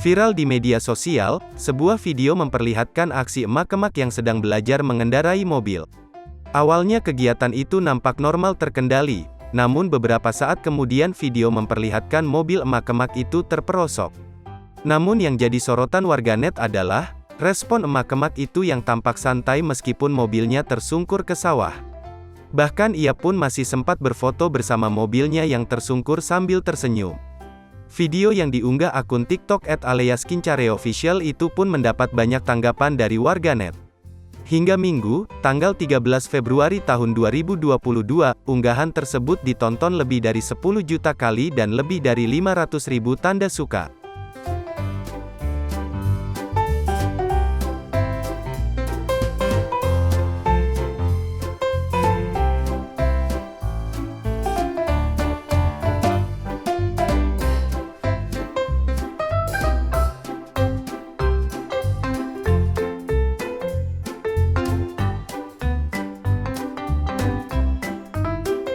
Viral di media sosial, sebuah video memperlihatkan aksi emak-emak yang sedang belajar mengendarai mobil. Awalnya kegiatan itu nampak normal terkendali, namun beberapa saat kemudian video memperlihatkan mobil emak-emak itu terperosok. Namun yang jadi sorotan warganet adalah, respon emak-emak itu yang tampak santai meskipun mobilnya tersungkur ke sawah. Bahkan ia pun masih sempat berfoto bersama mobilnya yang tersungkur sambil tersenyum. Video yang diunggah akun TikTok @aliaskincareofficial itu pun mendapat banyak tanggapan dari warganet. Hingga Minggu, tanggal 13 Februari tahun 2022, unggahan tersebut ditonton lebih dari 10 juta kali dan lebih dari 500.000 tanda suka.